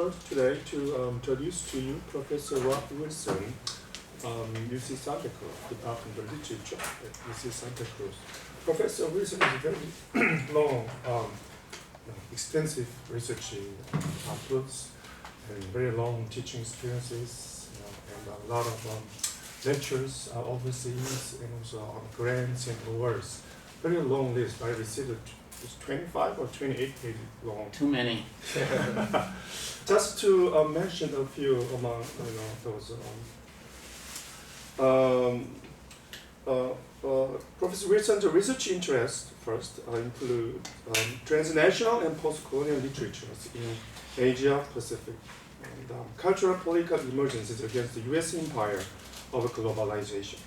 honored today to introduce to you Professor Rob Wilson, UC Santa Cruz, Department of Literature at UC Santa Cruz. Professor Wilson is a very long, extensive research outputs and very long teaching experiences, and a lot of lectures overseas and also on grants and awards. Very long list. I received it's 25 or 28 pages long. Too many. Just to mention a few among those. Professor Wilson's research interests first include transnational and post-colonial literatures in Asia Pacific and cultural political emergencies against the U.S. empire of globalization,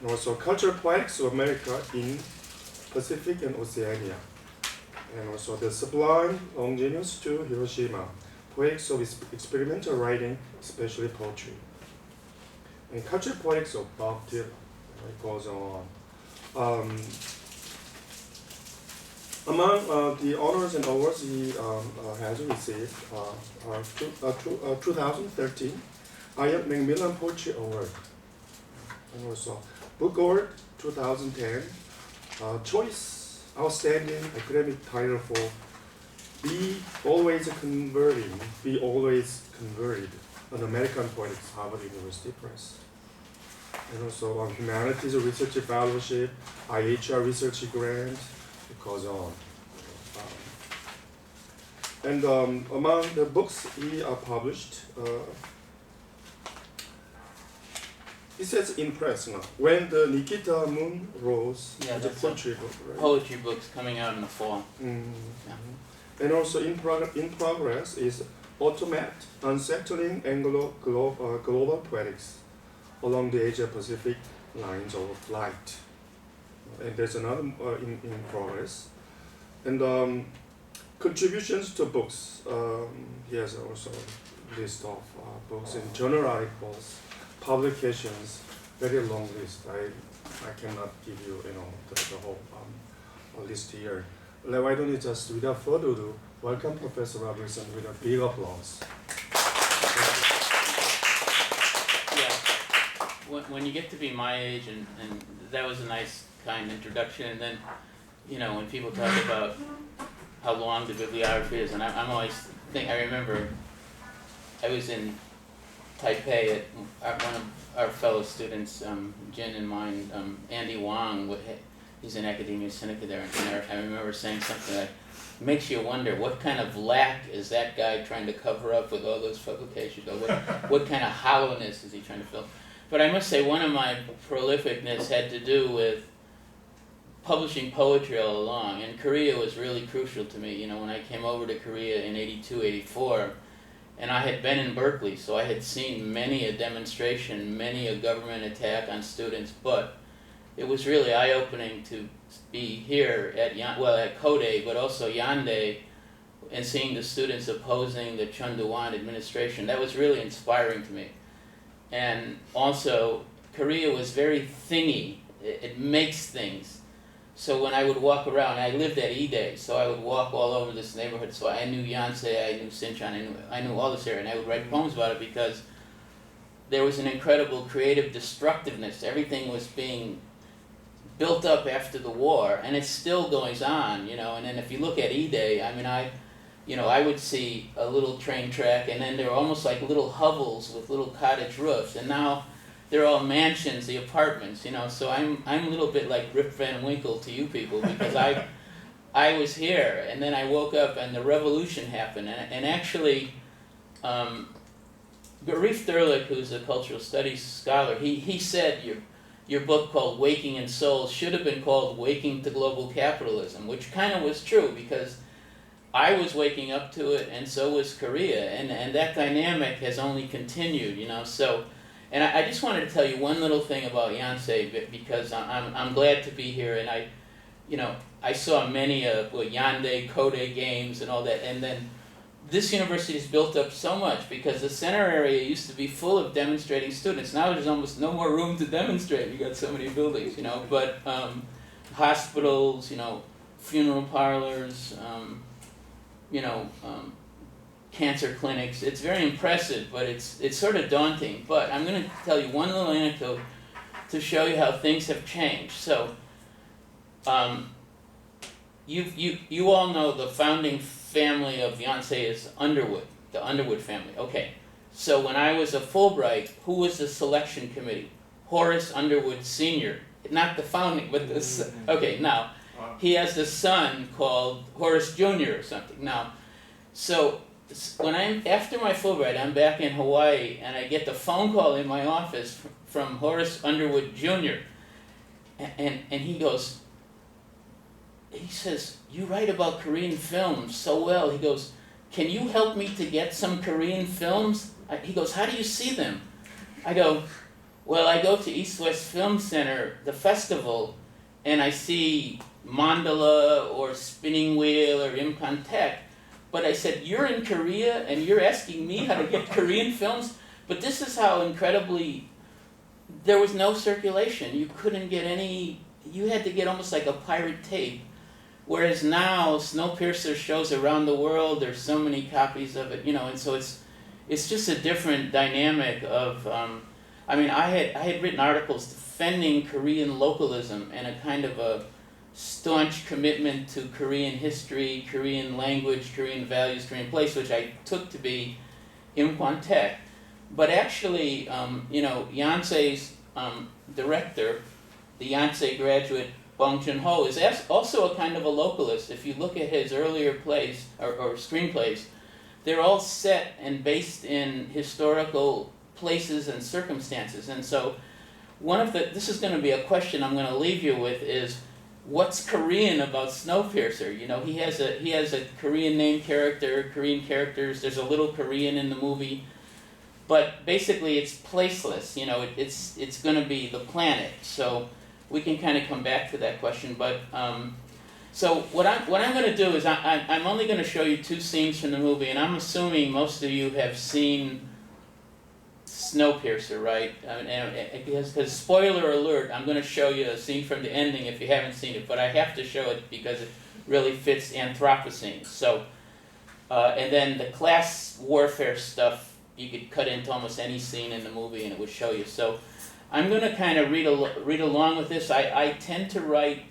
and also cultural poetics of America in Pacific and Oceania, and also the sublime long genius to Hiroshima, poetics of experimental writing, especially poetry, and cultural poetics of Bob Dylan. It goes on. Among the honors and awards he has received are 2013 Ian Macmillan Poetry Award, and also Book Award 2010. Choice Outstanding Academic Title for Be Always Converted, an American Poetics, Harvard University Press. And also on Humanities Research Fellowship, IHR Research Grant, it goes on. And among the books he published, it says in press now. When the Nikita Moon Rose, the poetry book, right? Poetry books coming out in the fall. Mm-hmm. Yeah. And also in progress is Automat, Unsettling Global Poetics along the Asia-Pacific lines of flight. And there's another in progress. And contributions to books. He has also a list of books and journal articles, publications, very long list. I cannot give you the whole list here. Why don't you just, without further ado, welcome Professor Robertson with a big applause. Yeah, when you get to be my age, and that was a nice kind introduction, and then when people talk about how long the bibliography is, and I'm always I remember I was in Taipei at one of our fellow students, Jin and mine, Andy Wang, he's in Academia Sinica there, and I remember saying something that makes you wonder what kind of lack is that guy trying to cover up with all those publications, or what kind of hollowness is he trying to fill. But I must say one of my prolificness had to do with publishing poetry all along, and Korea was really crucial to me. When I came over to Korea in 82, 84, and I had been in Berkeley, so I had seen many a demonstration, many a government attack on students, but it was really eye-opening to be here at Kode, but also Yande, and seeing the students opposing the Chun Doo-hwan administration. That was really inspiring to me. And also, Korea was very thingy. It makes things. So when I would walk around, I lived at Ide, so I would walk all over this neighborhood. So I knew Yonsei, I knew Sinchon, I knew all this area, and I would write poems about it because there was an incredible creative destructiveness. Everything was being built up after the war, and it still goes on, And then if you look at Ide, I would see a little train track, and then there were almost like little hovels with little cottage roofs, and now they're all mansions, the apartments, So I'm a little bit like Rip Van Winkle to you people, because I was here, and then I woke up and the revolution happened, and actually, Garif Thurlick, who's a cultural studies scholar, he said your book called Waking in Seoul should have been called Waking to Global Capitalism, which kind of was true, because I was waking up to it, and so was Korea, and that dynamic has only continued, So, and I just wanted to tell you one little thing about Yonsei, because I'm glad to be here, and I saw many Yande, Kode games and all that, and then this university has built up so much because the center area used to be full of demonstrating students. Now there's almost no more room to demonstrate. You got so many buildings, But hospitals, funeral parlors, cancer clinics. It's very impressive, but it's sort of daunting. But I'm going to tell you one little anecdote to show you how things have changed. So, you all know the founding family of Yonsei is Underwood, the Underwood family. Okay. So when I was a Fulbright, who was the selection committee? Horace Underwood Sr. Not the founding, but the... Okay, now, he has a son called Horace Jr. or something. Now, so when after my Fulbright, I'm back in Hawaii, and I get the phone call in my office from Horace Underwood Jr. And he goes, he says, "You write about Korean films so well." He goes, "Can you help me to get some Korean films?" He goes, "How do you see them?" I go, "Well, I go to East West Film Center, the festival, and I see Mandala or Spinning Wheel or Imkantek." But I said, "You're in Korea and you're asking me how to get Korean films?" But this is how incredibly, there was no circulation. You couldn't get any, you had to get almost like a pirate tape. Whereas now, Snowpiercer shows around the world, there's so many copies of it, and so it's just a different dynamic of, I had written articles defending Korean localism and a kind of a staunch commitment to Korean history, Korean language, Korean values, Korean place, which I took to be Imkwantek. But actually, Yonsei's director, the Yonsei graduate Bong Joon-ho, is also a kind of a localist. If you look at his earlier plays or screenplays, they're all set and based in historical places and circumstances. And so this is going to be a question I'm going to leave you with is, what's Korean about Snowpiercer? He has a Korean name character, Korean characters, there's a little Korean in the movie, but basically it's placeless, it's going to be the planet. So we can kind of come back to that question, but so what I'm going to do is I'm only going to show you two scenes from the movie, and I'm assuming most of you have seen Snowpiercer, right? Because spoiler alert, I'm going to show you a scene from the ending if you haven't seen it, but I have to show it because it really fits Anthropocene. So, and then the class warfare stuff, you could cut into almost any scene in the movie and it would show you. So I'm going to kind of read along with this. I tend to write,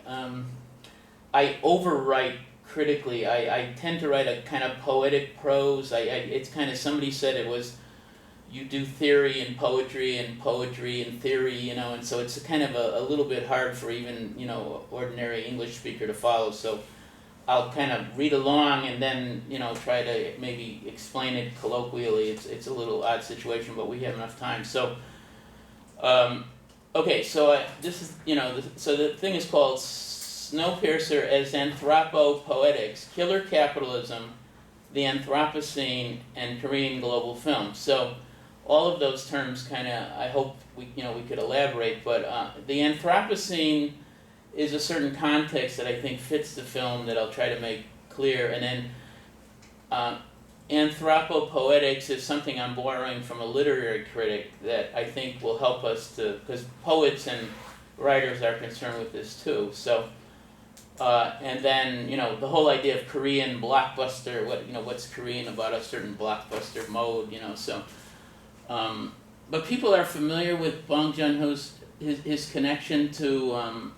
I overwrite critically. I tend to write a kind of poetic prose. It's kind of, somebody said it was, you do theory and poetry and theory, and so it's kind of a little bit hard for even, ordinary English speaker to follow. So I'll kind of read along and then, try to maybe explain it colloquially. It's a little odd situation, but we have enough time. So, okay, so this is, so the thing is called Snowpiercer as Anthropopoetics, Killer Capitalism, the Anthropocene, and Korean Global Film. So all of those terms kind of, I hope we could elaborate, but the Anthropocene is a certain context that I think fits the film that I'll try to make clear, and then Anthropopoetics is something I'm borrowing from a literary critic that I think will help us to, because poets and writers are concerned with this too. So, and then the whole idea of Korean blockbuster, what's Korean about a certain blockbuster mode, so. But people are familiar with Bong Joon-ho's his connection to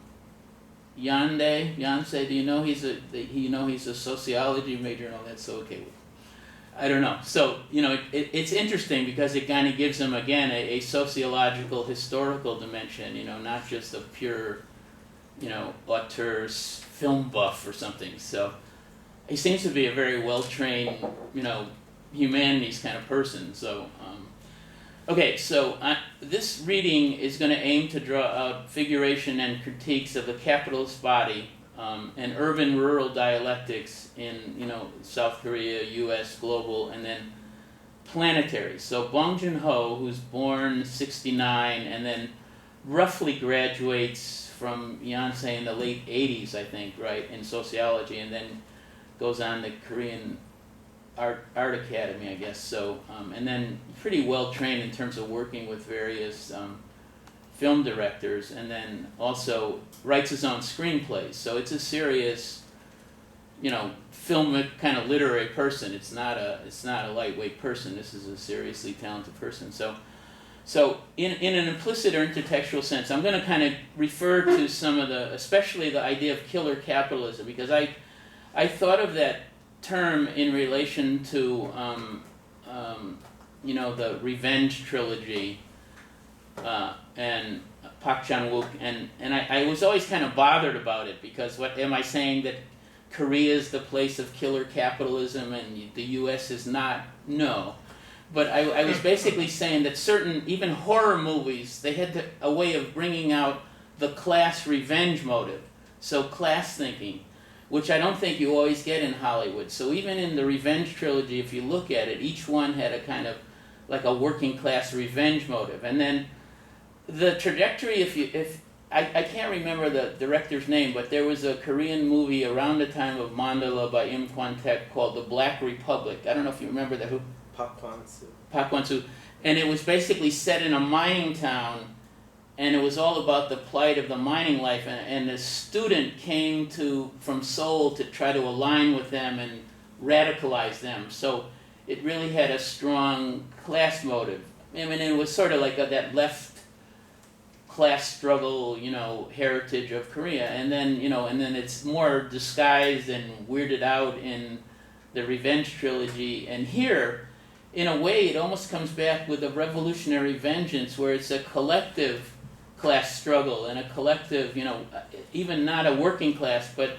Yonsei. Do you know he's a sociology major and all that? So okay, I don't know. So it's interesting because it kind of gives him again a sociological, historical dimension. Not just a pure, auteur's film buff or something. So he seems to be a very well trained, humanities kind of person. So. Okay, so this reading is going to aim to draw out figuration and critiques of the capitalist body and urban-rural dialectics in, South Korea, U.S., global, and then planetary. So Bong Joon-ho, who's born 1969 and then roughly graduates from Yonsei in the late 80s, I think, right, in sociology, and then goes on to Korean Art Academy, I guess. So, and then pretty well trained in terms of working with various film directors, and then also writes his own screenplays. So it's a serious, filmic kind of literary person. It's not a lightweight person. This is a seriously talented person. So in an implicit or intertextual sense, I'm going to kind of refer to some of especially the idea of killer capitalism, because I thought of that term in relation to the Revenge trilogy and Park Chan-wook, and I was always kind of bothered about it, because what am I saying, that Korea is the place of killer capitalism and the U.S. is not? No. But I was basically saying that certain, even horror movies, they had a way of bringing out the class revenge motive. So class thinking, which I don't think you always get in Hollywood. So even in the Revenge trilogy, if you look at it, each one had a kind of like a working class revenge motive. And then the trajectory, I can't remember the director's name, but there was a Korean movie around the time of Mandala by Im Kwon-taek called The Black Republic. I don't know if you remember that. Park Kwon-soo. Park Kwon-soo. And it was basically set in a mining town, and it was all about the plight of the mining life, and a student came from Seoul to try to align with them and radicalize them. So it really had a strong class motive. I mean, it was sort of like that left class struggle, heritage of Korea, and then it's more disguised and weirded out in the Revenge trilogy. And here, in a way, it almost comes back with a revolutionary vengeance, where it's a collective class struggle and a collective, even not a working class, but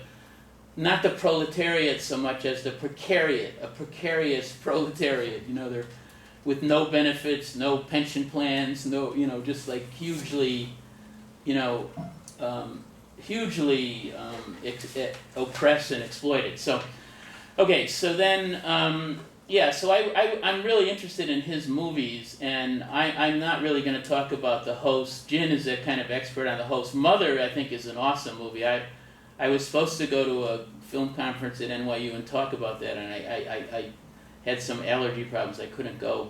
not the proletariat so much as the precariat, a precarious proletariat. They're with no benefits, no pension plans, no, just like hugely oppressed and exploited. So, okay, so then, so I'm really interested in his movies, and I'm not really going to talk about The Host. Jin is a kind of expert on The Host. Mother, I think, is an awesome movie. I was supposed to go to a film conference at NYU and talk about that, and I had some allergy problems. I couldn't go,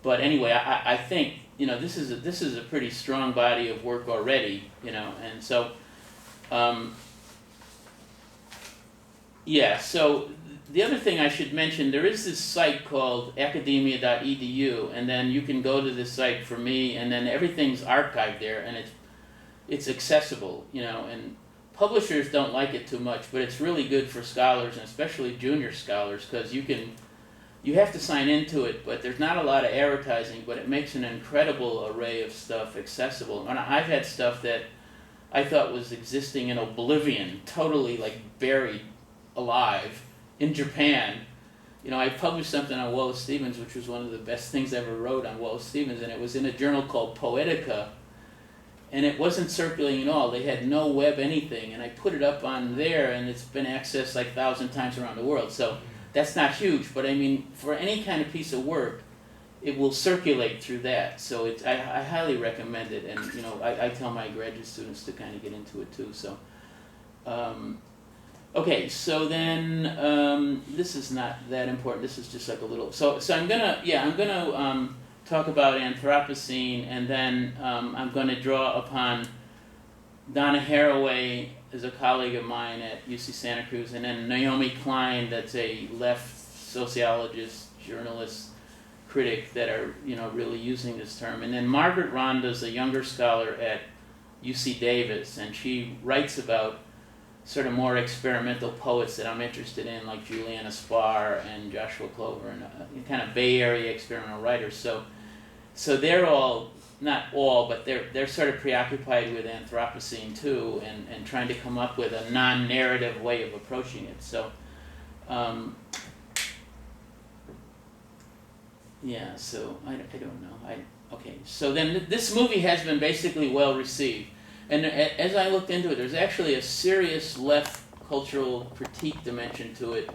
but anyway, I think this is a pretty strong body of work already, and so So the other thing I should mention, there is this site called academia.edu, and then you can go to this site for me, and then everything's archived there, and it's accessible, and publishers don't like it too much, but it's really good for scholars, and especially junior scholars, because you have to sign into it, but there's not a lot of advertising, but it makes an incredible array of stuff accessible. And I've had stuff that I thought was existing in oblivion, totally like buried alive in Japan. I published something on Wallace Stevens, which was one of the best things I ever wrote on Wallace Stevens, and it was in a journal called Poetica, and it wasn't circulating at all. They had no web anything, and I put it up on there, and it's been accessed like 1,000 times around the world. So that's not huge, but I mean, for any kind of piece of work, it will circulate through that. So I highly recommend it, and I tell my graduate students to kind of get into it too. So, okay, so then this is not that important. This is just like a little. So I'm gonna talk about Anthropocene, and then I'm gonna draw upon Donna Haraway is a colleague of mine at UC Santa Cruz, and then Naomi Klein, that's a left sociologist, journalist, critic, that are really using this term. And then Margaret Ronda's a younger scholar at UC Davis, and she writes about sort of more experimental poets that I'm interested in, like Juliana Spar and Joshua Clover, and kind of Bay Area experimental writers. So they're all, not all, but they're sort of preoccupied with Anthropocene too, and trying to come up with a non-narrative way of approaching it. So, so I don't know. Okay, so then this movie has been basically well received. And as I looked into it, there's actually a serious left cultural critique dimension to it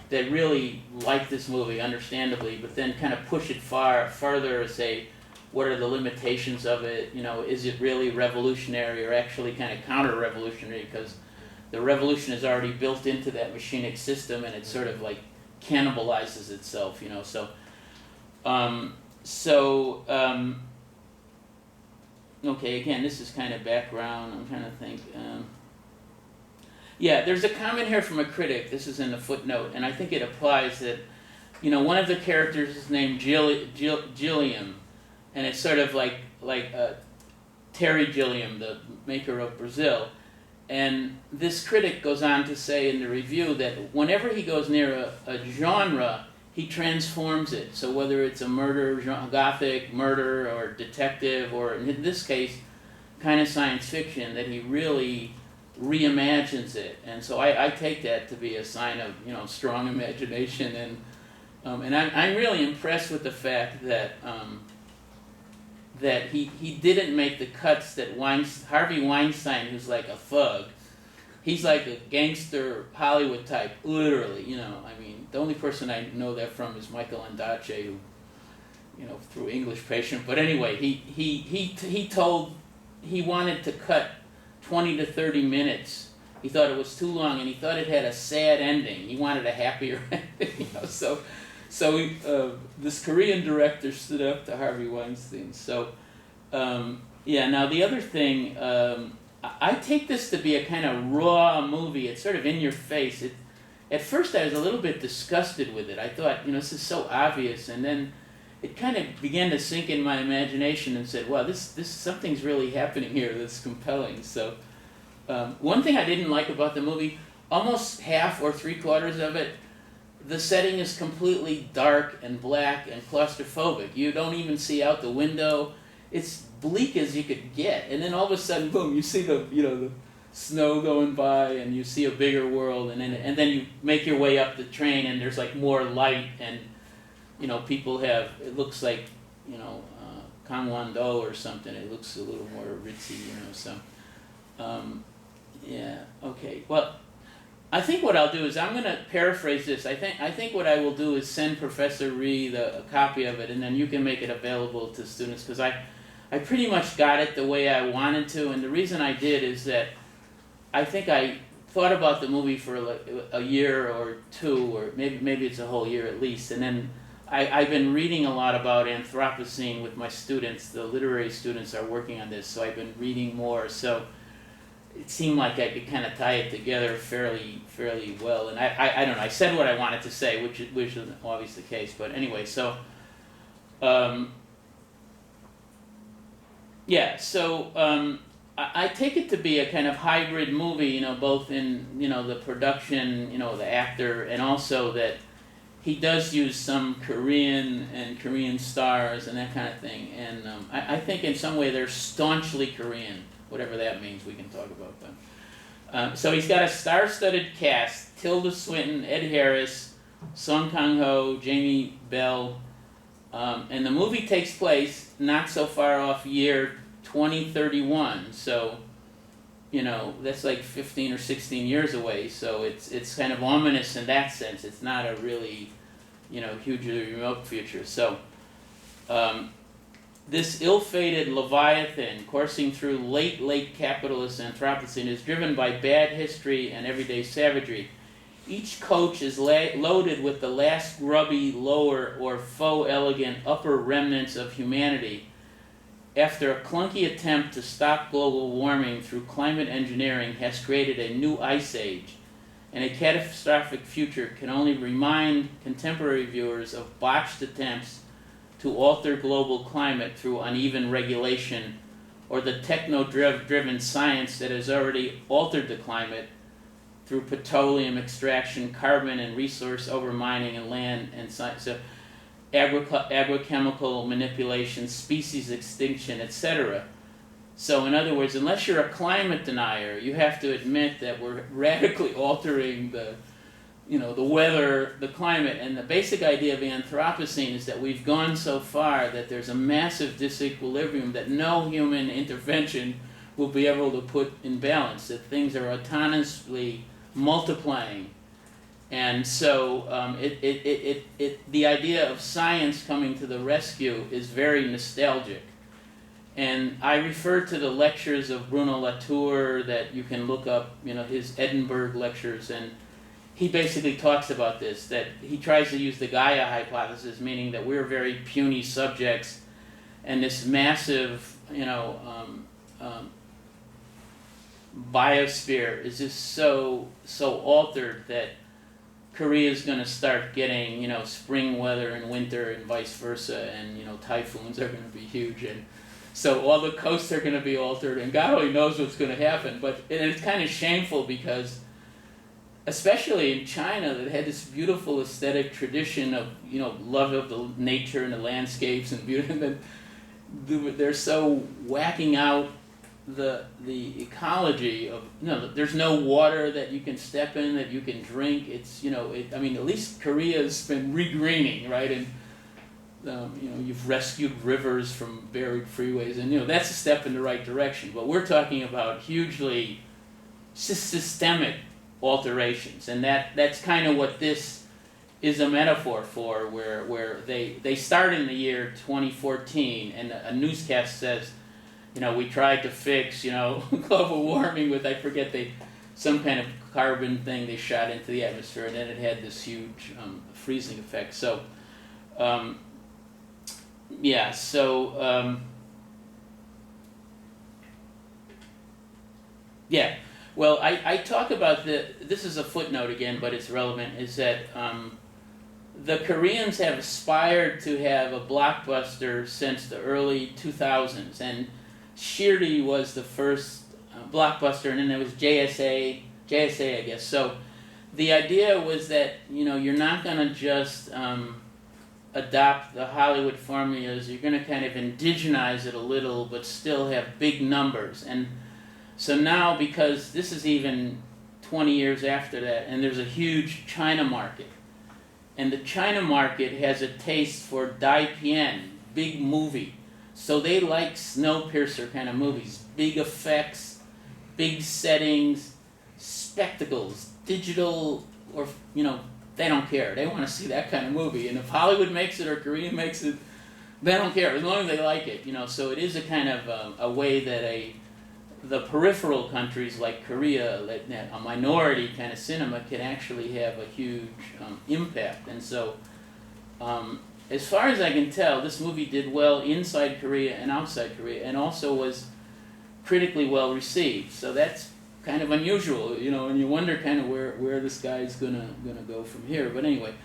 that really liked this movie, understandably, but then kind of push it further, say, what are the limitations of it? Is it really revolutionary or actually kind of counter-revolutionary? Because the revolution is already built into that machinic system, and it sort of like cannibalizes itself, Okay, again, this is kind of background. I'm trying to think. Yeah, there's a comment here from a critic. This is in the footnote, and I think it applies that, one of the characters is named Gilliam, and it's sort of like Terry Gilliam, the maker of Brazil. And this critic goes on to say in the review that whenever he goes near a genre, he transforms it. So whether it's a murder, gothic murder, or detective, or in this case, kind of science fiction, that he really reimagines it. And so I take that to be a sign of strong imagination, and I'm really impressed with the fact that that he didn't make the cuts that Harvey Weinstein, who's like a thug, he's like a gangster Hollywood type, literally. I mean, the only person I know that from is Michael Ondaatje, who, through English Patient. But anyway, he told he wanted to cut 20 to 30 minutes. He thought it was too long, and he thought it had a sad ending. He wanted a happier ending. So this Korean director stood up to Harvey Weinstein. So, now the other thing, I take this to be a kind of raw movie. It's sort of in your face. At first I was a little bit disgusted with it. I thought, this is so obvious. And then it kind of began to sink in my imagination and said, wow, this something's really happening here that's compelling. So one thing I didn't like about the movie, almost half or 3/4 of it, the setting is completely dark and black and claustrophobic. You don't even see out the window. It's bleak as you could get. And then all of a sudden, boom, you see the snow going by, and you see a bigger world, and then you make your way up the train, and there's like more light, and people have, it looks like Gangwon-do or something. It looks a little more ritzy, so okay. Well, I think what I'll do is I'm going to paraphrase this. I think what I will do is send Professor Rhee a copy of it, and then you can make it available to students, because I pretty much got it the way I wanted to. And the reason I did is that I think I thought about the movie for a year or two, or maybe it's a whole year at least, and then I've been reading a lot about Anthropocene with my students. The literary students are working on this, so I've been reading more. So it seemed like I could kind of tie it together fairly well. And I don't know, I said what I wanted to say, which is obviously the case. But anyway, so I take it to be a kind of hybrid movie, both in the production, the actor, and also that he does use some Korean stars and that kind of thing. And I think in some way they're staunchly Korean. Whatever that means, we can talk about them. So he's got a star-studded cast: Tilda Swinton, Ed Harris, Song Kang-ho, Jamie Bell. And the movie takes place not so far off year 2031. So, that's like 15 or 16 years away. So it's kind of ominous in that sense. It's not a really, hugely remote future. So, this ill-fated Leviathan coursing through late capitalist Anthropocene is driven by bad history and everyday savagery. Each coach is loaded with the last grubby, lower, or faux elegant upper remnants of humanity. After a clunky attempt to stop global warming through climate engineering has created a new ice age, and a catastrophic future can only remind contemporary viewers of botched attempts to alter global climate through uneven regulation, or the techno-driven science that has already altered the climate through petroleum extraction, carbon and resource overmining, and land and science, so agrochemical manipulation, species extinction, etc. So in other words, unless you're a climate denier, you have to admit that we're radically altering the weather, the climate. And the basic idea of Anthropocene is that we've gone so far that there's a massive disequilibrium that no human intervention will be able to put in balance, that things are autonomously multiplying. And so the idea of science coming to the rescue is very nostalgic. And I refer to the lectures of Bruno Latour that you can look up, his Edinburgh lectures, and he basically talks about this, that he tries to use the Gaia hypothesis, meaning that we're very puny subjects, and this massive, biosphere is just so altered that Korea is going to start getting, you know, spring weather and winter and vice versa, and, you know, typhoons are going to be huge, and so all the coasts are going to be altered, and God only knows what's going to happen. But and it's kind of shameful because, especially in China, that had this beautiful aesthetic tradition of, you know, love of the nature and the landscapes and beauty, and then they're so whacking out the ecology of, you know, there's no water that you can step in, that you can drink. It's, you know, I mean, at least Korea's been regreening, right? And you know, you've rescued rivers from buried freeways, and, you know, that's a step in the right direction. But we're talking about hugely systemic alterations, and that's kind of what this is a metaphor for, where they start in the year 2014, and a newscast says, you know, we tried to fix, you know, global warming with, I forget, some kind of carbon thing they shot into the atmosphere, and then it had this huge freezing effect. So, yeah, so, yeah. Well, I talk about this is a footnote again, but it's relevant, is that the Koreans have aspired to have a blockbuster since the early 2000s, and Shirdi was the first blockbuster, and then there was JSA, I guess. So the idea was that, you know, you're not going to just adopt the Hollywood formulas, you're going to kind of indigenize it a little, but still have big numbers. And so now, because this is even 20 years after that, and there's a huge China market, and the China market has a taste for Dai Pian, big movie. So they like Snowpiercer kind of movies, big effects, big settings, spectacles, digital, or, you know, they don't care. They want to see that kind of movie. And if Hollywood makes it or Korea makes it, they don't care, as long as they like it, you know. So it is a kind of a way that the peripheral countries like Korea, a minority kind of cinema, can actually have a huge impact. And so, as far as I can tell, this movie did well inside Korea and outside Korea, and also was critically well received. So that's kind of unusual, you know, and you wonder kind of where this guy's gonna go from here. But anyway,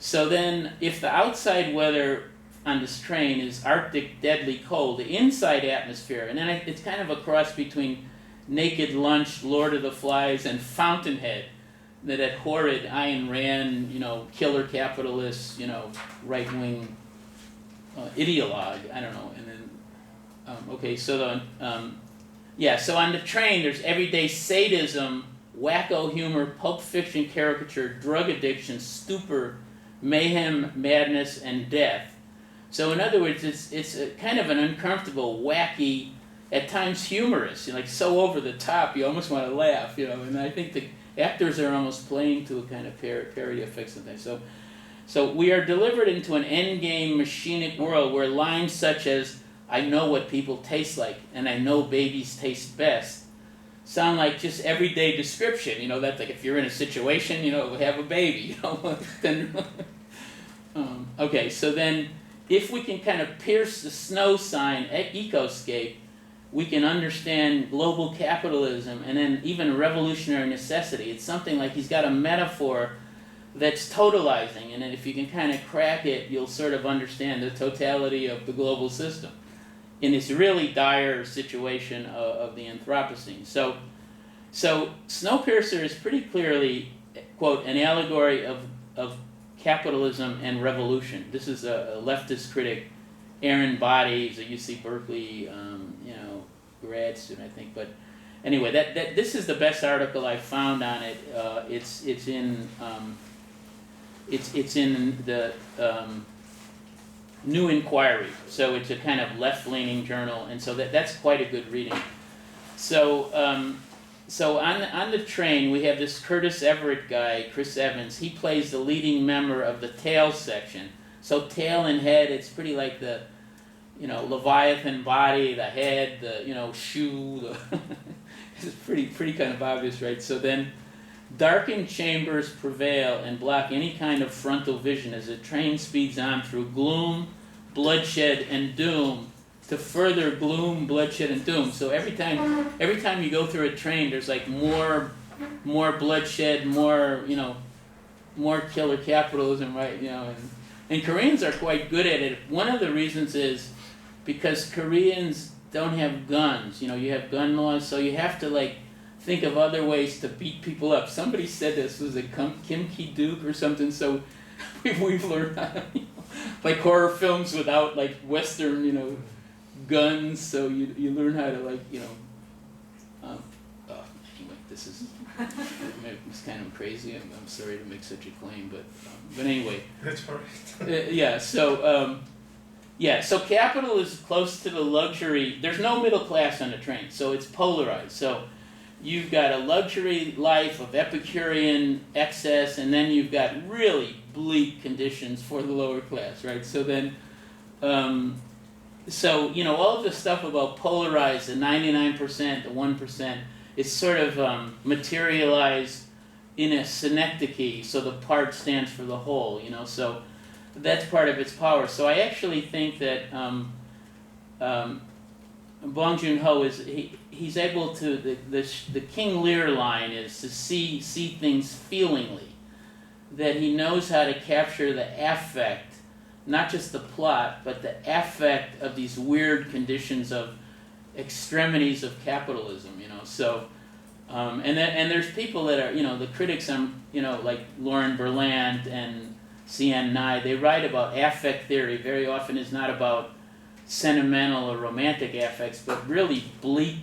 so then if the outside weather on this train is Arctic deadly cold, the inside atmosphere, and then it's kind of a cross between Naked Lunch, Lord of the Flies, and Fountainhead, that horrid Ayn Rand, you know, killer capitalist, you know, right-wing ideologue, I don't know. And then, okay, so yeah, so on the train there's everyday sadism, wacko humor, pulp fiction caricature, drug addiction, stupor, mayhem, madness, and death. So in other words, it's a kind of an uncomfortable, wacky, at times humorous, you know, like so over the top you almost want to laugh, you know. And I think the actors are almost playing to a kind of parody effect sometimes. So we are delivered into an endgame machinic world where lines such as "I know what people taste like" and "I know babies taste best" sound like just everyday description. You know, that like if you're in a situation, you know, have a baby, you know. Then okay, so then, if we can kind of pierce the snow sign ecoscape, we can understand global capitalism and then even revolutionary necessity. It's something like he's got a metaphor that's totalizing, and then if you can kind of crack it, you'll sort of understand the totality of the global system in this really dire situation of the Anthropocene. So Snowpiercer is pretty clearly, quote, an allegory of capitalism and revolution. This is a leftist critic, Aaron Boddy, who's a UC Berkeley, you know, grad student, I think. But anyway, that this is the best article I found on it. It's in the New Inquiry, so it's a kind of left-leaning journal, and so that's quite a good reading. So on the train we have this Curtis Everett guy, Chris Evans. He plays the leading member of the tail section. So tail and head, it's pretty like the, you know, Leviathan body, the head, the, you know, shoe. It's pretty kind of obvious, right? So then, darkened chambers prevail and block any kind of frontal vision as the train speeds on through gloom, bloodshed, and doom to further gloom, bloodshed, and doom. So every time you go through a train, there's like more bloodshed, more killer capitalism, right? And Koreans are quite good at it. One of the reasons is because Koreans don't have guns. You have gun laws, so you have to like think of other ways to beat people up. Somebody said this was a Kim Ki-duk or something. So we've learned how to, like horror films without like Western, guns. So you learn how to like, anyway, this is it's kind of crazy. I'm sorry to make such a claim, but anyway. That's all right. Yeah. So capital is close to the luxury. There's no middle class on the train, so it's polarized. So you've got a luxury life of Epicurean excess, and then you've got really bleak conditions for the lower class, right? So then, all of the stuff about polarized, the 99%, the 1%, is sort of materialized in a synecdoche, so the part stands for the whole, so that's part of its power. So I actually think that Bong Joon-ho he's able to, the King Lear line is to see things feelingly, that he knows how to capture the affect, not just the plot, but the affect of these weird conditions of extremities of capitalism, so and there's people that are, the critics, like Lauren Berlant and C.N. Nye, they write about affect theory. Very often is not about sentimental or romantic affects, but really bleak,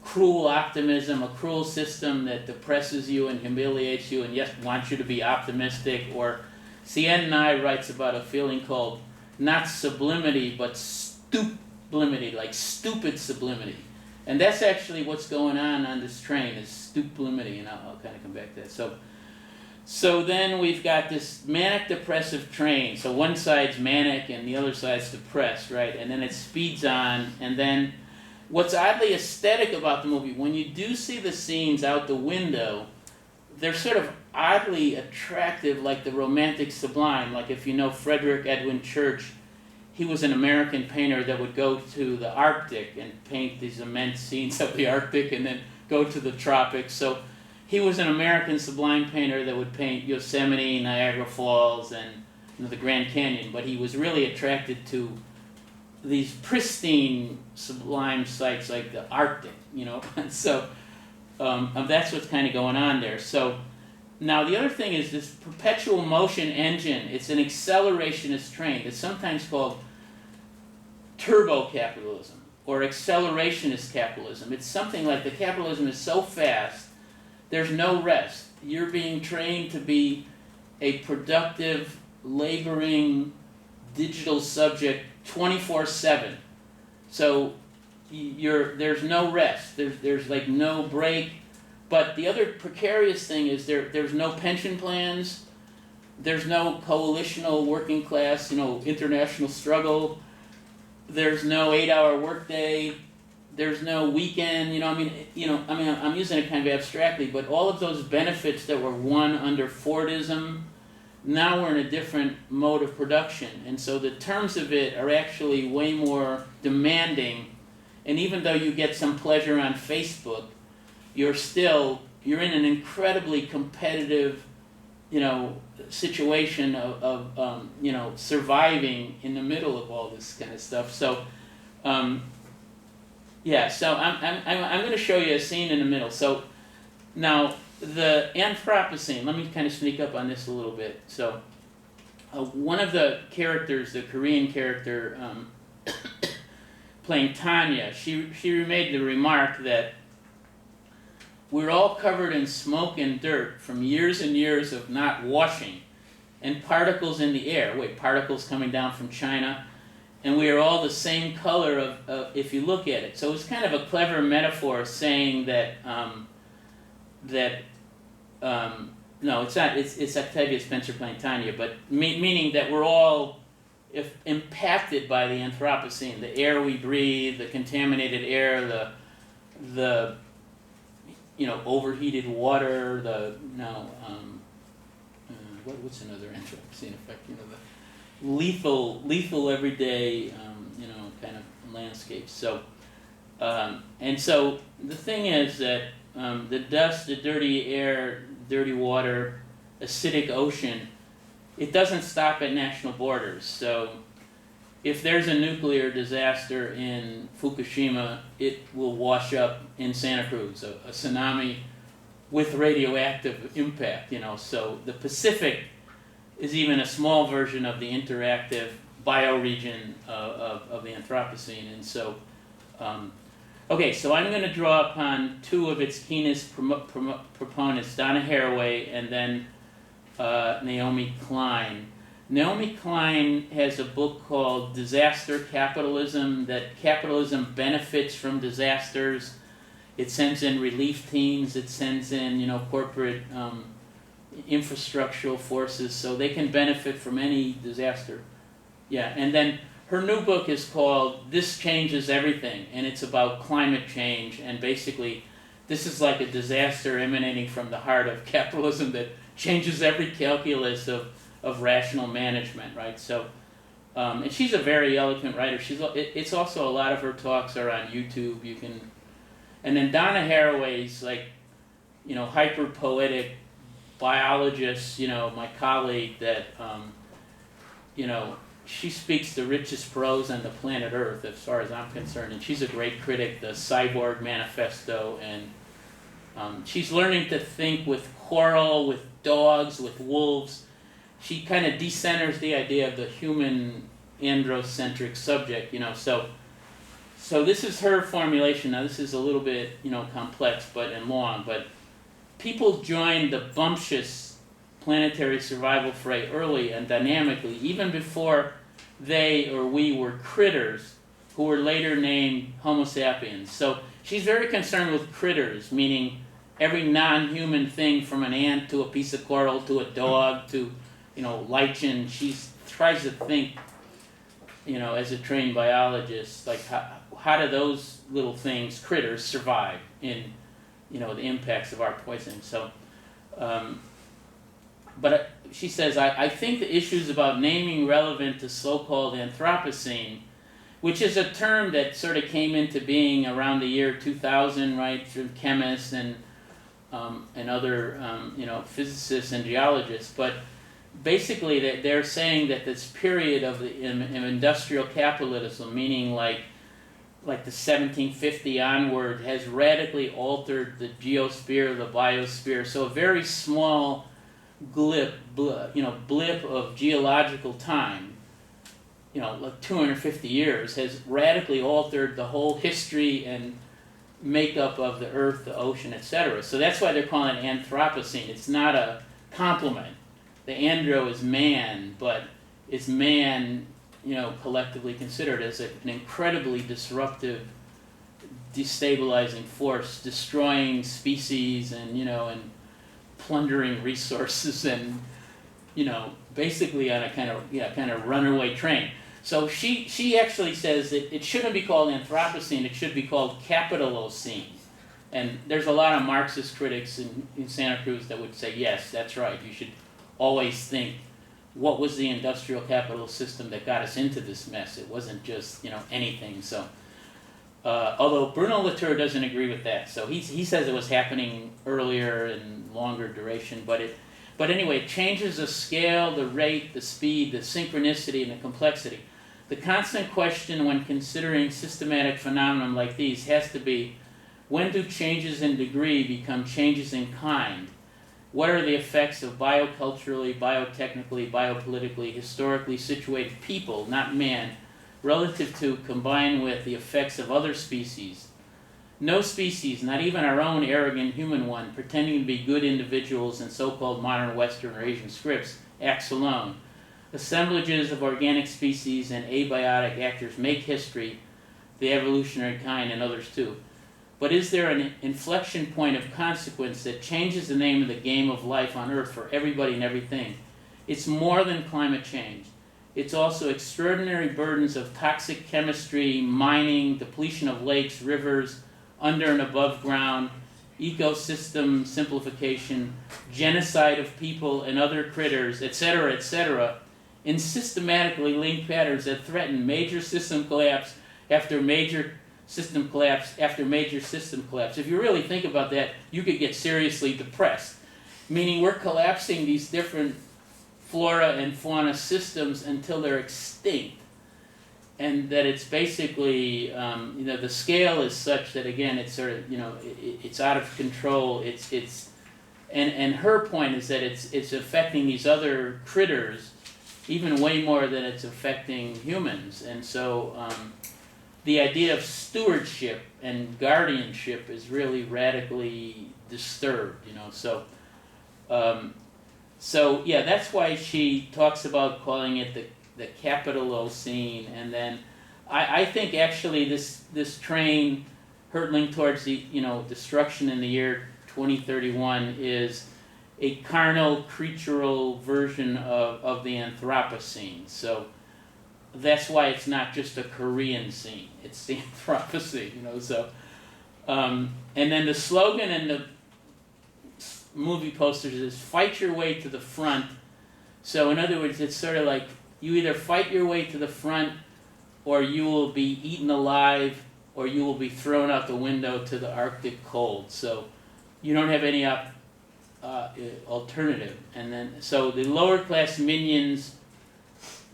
cruel optimism, a cruel system that depresses you and humiliates you and wants you to be optimistic. Or C.N. Nye writes about a feeling called not sublimity, but stuplimity, like stupid sublimity. And that's actually what's going on this train, is stuplimity, and I'll kind of come back to that. So then we've got this manic depressive train. So one side's manic and the other side's depressed, right? And then it speeds on. And then what's oddly aesthetic about the movie, when you do see the scenes out the window, they're sort of oddly attractive, like the romantic sublime. Like if you know Frederick Edwin Church, he was an American painter that would go to the Arctic and paint these immense scenes of the Arctic and then go to the tropics. So he was an American sublime painter that would paint Yosemite, Niagara Falls, and the Grand Canyon, but he was really attracted to these pristine sublime sites like the Arctic, and so that's what's kind of going on there. So now the other thing is this perpetual motion engine. It's an accelerationist train. It's sometimes called turbo capitalism or accelerationist capitalism. It's something like the capitalism is so fast, there's no rest. You're being trained to be a productive, laboring, digital subject 24/7. So there's no rest. There's like no break. But the other precarious thing is there's no pension plans. There's no coalitional working class, international struggle. There's no 8-hour workday. There's no weekend, I'm using it kind of abstractly, but all of those benefits that were won under Fordism, now we're in a different mode of production. And so the terms of it are actually way more demanding. And even though you get some pleasure on Facebook, you're in an incredibly competitive, situation of surviving in the middle of all this kind of stuff. So, so I'm going to show you a scene in the middle. So now the Anthropocene, let me kind of sneak up on this a little bit. So one of the characters, the Korean character playing Tanya, she made the remark that we're all covered in smoke and dirt from years and years of not washing, and particles in the air. Particles coming down from China. And we are all the same color of if you look at it. So it's kind of a clever metaphor saying that, no, it's not, it's Octavia Spencer playing Tanya, but meaning that we're all impacted by the Anthropocene, the air we breathe, the contaminated air, the overheated water, what's another Anthropocene effect? The lethal everyday, kind of landscapes. So, and so the thing is that the dust, the dirty air, dirty water, acidic ocean, it doesn't stop at national borders. So if there's a nuclear disaster in Fukushima, it will wash up in Santa Cruz, a tsunami with radioactive impact, So the Pacific is even a small version of the interactive bioregion of the Anthropocene. And so, okay, so I'm going to draw upon two of its keenest proponents, Donna Haraway and then Naomi Klein. Naomi Klein has a book called Disaster Capitalism, that capitalism benefits from disasters. It sends in relief teams, it sends in, corporate infrastructural forces, so they can benefit from any disaster. Yeah, and then her new book is called This Changes Everything, and it's about climate change, and basically this is like a disaster emanating from the heart of capitalism that changes every calculus of rational management, right? So, and she's a very eloquent writer. It's also, a lot of her talks are on YouTube. You can, and then Donna Haraway's like, hyper poetic biologist, my colleague that, she speaks the richest prose on the planet Earth as far as I'm concerned, and she's a great critic, the Cyborg Manifesto, and she's learning to think with coral, with dogs, with wolves. She kind of decenters the idea of the human androcentric subject, So this is her formulation. Now this is a little bit, complex and long, but people joined the bumptious planetary survival fray early and dynamically, even before they or we were critters who were later named Homo sapiens. So she's very concerned with critters, meaning every non-human thing from an ant to a piece of coral to a dog to, lichen. She tries to think, as a trained biologist, like how do those little things, critters, survive in, the impacts of our poisoning. So, but she says, I think the issues about naming relevant to so-called Anthropocene, which is a term that sort of came into being around the year 2000, right, through chemists and other, physicists and geologists. But basically, they're saying that this period of industrial capitalism, meaning like the 1750 onward, has radically altered the geosphere, the biosphere. So a very small blip of geological time, like 250 years, has radically altered the whole history and makeup of the earth, the ocean, etc. So that's why they're calling it Anthropocene. It's not a compliment. The andro is man, but it's man, collectively considered as an incredibly disruptive, destabilizing force, destroying species and, and plundering resources and, basically on a kind of runaway train. So she actually says that it shouldn't be called Anthropocene, it should be called Capitalocene. And there's a lot of Marxist critics in Santa Cruz that would say, yes, that's right, you should always think, what was the industrial capital system that got us into this mess? It wasn't just, anything. So, although Bruno Latour doesn't agree with that. So he says it was happening earlier and longer duration, but anyway, it changes the scale, the rate, the speed, the synchronicity, and the complexity. The constant question when considering systematic phenomena like these has to be, when do changes in degree become changes in kind? What are the effects of bioculturally, biotechnically, biopolitically, historically situated people, not man, relative to, combined with, the effects of other species? No species, not even our own arrogant human one, pretending to be good individuals in so-called modern Western or Asian scripts, acts alone. Assemblages of organic species and abiotic actors make history, the evolutionary kind, and others too. But is there an inflection point of consequence that changes the name of the game of life on Earth for everybody and everything? It's more than climate change. It's also extraordinary burdens of toxic chemistry, mining, depletion of lakes, rivers, under and above ground, ecosystem simplification, genocide of people and other critters, etc., in systematically linked patterns that threaten major system collapse after major system collapse after major system collapse. If you really think about that, you could get seriously depressed. Meaning we're collapsing these different flora and fauna systems until they're extinct. And that it's basically, the scale is such that, again, it's sort of, it's out of control. And her point is that it's affecting these other critters even way more than it's affecting humans. And so the idea of stewardship and guardianship is really radically disturbed, So yeah, that's why she talks about calling it the Capitalocene. And then I think actually this train hurtling towards the destruction in the year 2031 is a carnal, creatural version of the Anthropocene. So that's why it's not just a Korean scene; it's the Anthropocene. So, and then the slogan in the movie posters is "Fight your way to the front." So in other words, it's sort of like you either fight your way to the front, or you will be eaten alive, or you will be thrown out the window to the Arctic cold. So you don't have any alternative. And then, so the lower class minions,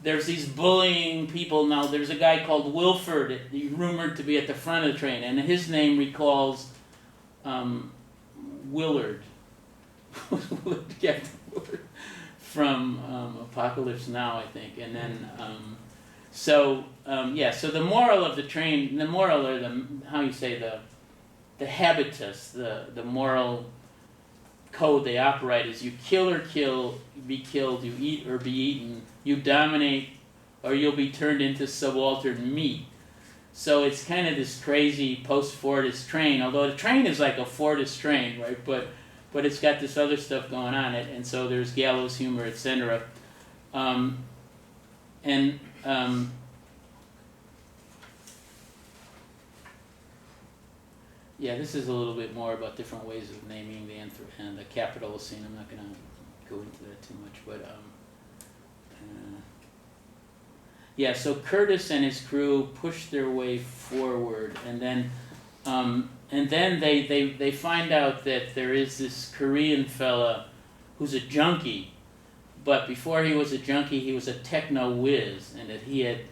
there's these bullying people. Now there's a guy called Wilford, rumored to be at the front of the train, and his name recalls Willard. Captain Willard from Apocalypse Now, I think. And then, so the moral of the train, the moral, or the habitus, the moral code they operate is you kill or be killed, you eat or be eaten, you dominate or you'll be turned into subaltern meat. So it's kind of this crazy post-Fordist train, although the train is like a Fordist train, right? But it's got this other stuff going on it, and so there's gallows humor, etc. Yeah, this is a little bit more about different ways of naming the Capitalocene. I'm not going to go into that too much, but yeah. So Curtis and his crew push their way forward, and then they find out that there is this Korean fella who's a junkie, but before he was a junkie, he was a techno whiz, and that he had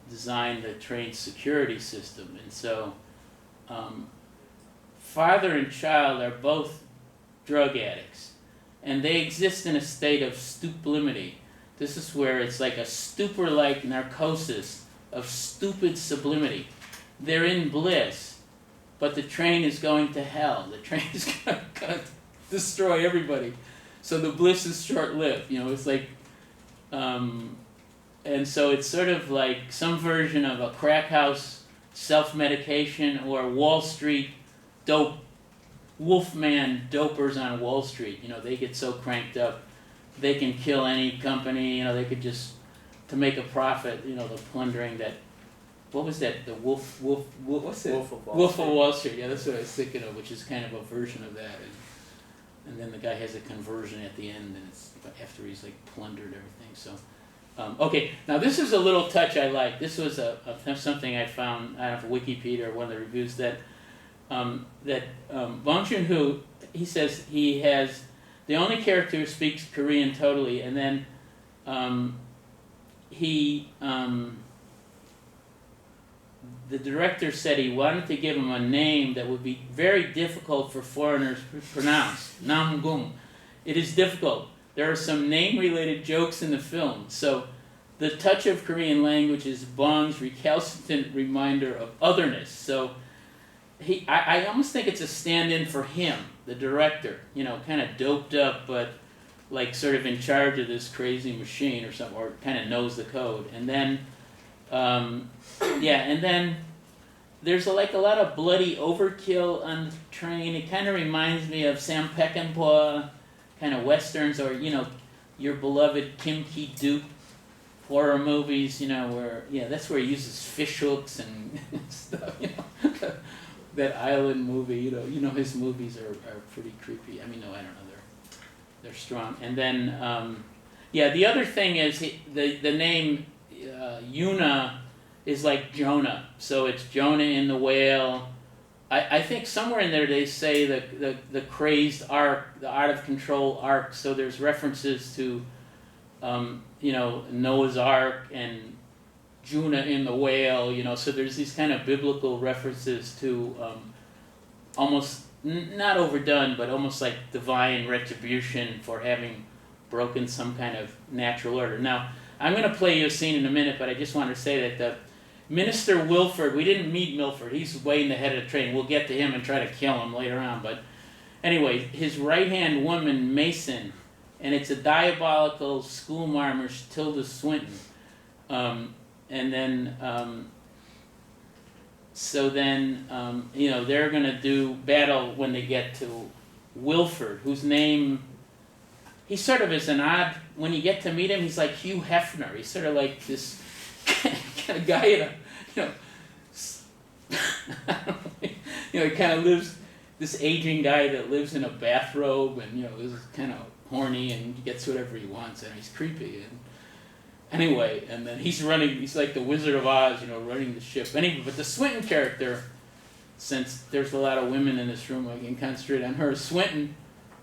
designed the train security system. And so father and child are both drug addicts, and they exist in a state of stuplimity. This is where it's like a stupor-like narcosis of stupid sublimity. They're in bliss, but the train is going to hell. The train is going to destroy everybody. So the bliss is short-lived. It's like, and so it's sort of like some version of a crack house self-medication or Wall Street dope, Wolfman dopers on Wall Street. They get so cranked up, they can kill any company. They could just, to make a profit, the plundering that. What was that? The what's it? Wolf of Wall Street. Yeah, that's what I was thinking of, which is kind of a version of that. And then the guy has a conversion at the end, and it's after he's like plundered everything. So, okay. Now this is a little touch I like. This was something I found out of Wikipedia or one of the reviews that Bong Joon-ho, he says he has the only character who speaks Korean totally, and then the director said he wanted to give him a name that would be very difficult for foreigners to pronounce. Namgung. It is difficult. There are some name-related jokes in the film. So the touch of Korean language is Bong's recalcitrant reminder of otherness. So I almost think it's a stand-in for him, the director. Kind of doped up, but like sort of in charge of this crazy machine or something, or kind of knows the code. And then and then there's a lot of bloody overkill on the train. It kind of reminds me of Sam Peckinpah kind of westerns, or your beloved Kim Ki-duk horror movies. Where that's where he uses fish hooks and stuff. That island movie. His movies are pretty creepy. I don't know. They're strong. And then the other thing is the name Yuna is like Jonah. So it's Jonah in the whale. I think somewhere in there they say the crazed ark, the out of control ark. So there's references to Noah's Ark and Jonah in the whale. So there's these kind of biblical references to almost not overdone, but almost like divine retribution for having broken some kind of natural order. Now, I'm going to play you a scene in a minute, but I just want to say that the Minister Wilford, we didn't meet Milford. He's way in the head of the train. We'll get to him and try to kill him later on. But anyway, his right-hand woman, Mason, and it's a diabolical schoolmarmish, Tilda Swinton. They're going to do battle when they get to Wilford, whose name, he sort of is an odd, when you get to meet him, he's like Hugh Hefner. He's sort of like this kind of guy in he kind of lives, this aging guy that lives in a bathrobe and, is kind of horny and gets whatever he wants and he's creepy. And anyway, and then he's like the Wizard of Oz, running the ship. Anyway, but the Swinton character, since there's a lot of women in this room, I can concentrate on her. Swinton,